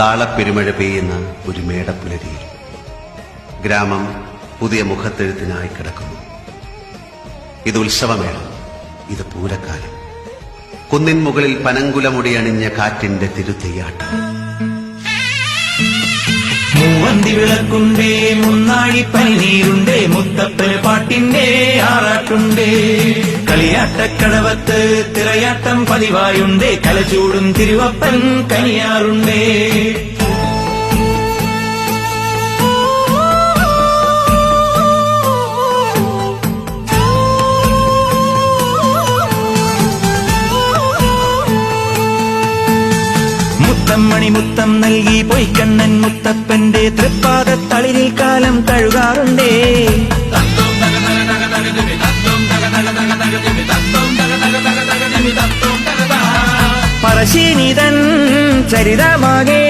താളപ്പെരുമഴ പെയ്യുന്ന ഒരു മേടപ്പുലരിയിൽ ഗ്രാമം പുതിയ മുഖത്തെഴുത്തിനായി കിടക്കുന്നു. ഇത് ഉത്സവമേളം, ഇത് പൂരക്കാലം. കുന്നിൻ മുകളിൽ പനങ്കുലമുടിയണിഞ്ഞ കാറ്റിന്റെ തിരുതെയ്യാട്ടം. മൂവന്തി വിളക്കുണ്ടേ, മുന്നാഴി പനിനീരുണ്ടേ, മുത്തപ്പന് പാട്ടിന്റെ ആറാട്ടുണ്ടേ. കളിയാട്ടക്കടവത്ത് തിറയാട്ടം പതിവായുണ്ടേ, കലചൂടും തിരുവപ്പൻ കനിയാറുണ്ടേ. മണി മുത്തം നൽകി പൊയ്ക്കണ്ണൻ മുത്തപ്പന്റെ തൃപ്പാദത്തളിരിൽ കാലം തഴുകാറുണ്ടേ. പറശ്ശിനിതൻ ചരിതമാകെ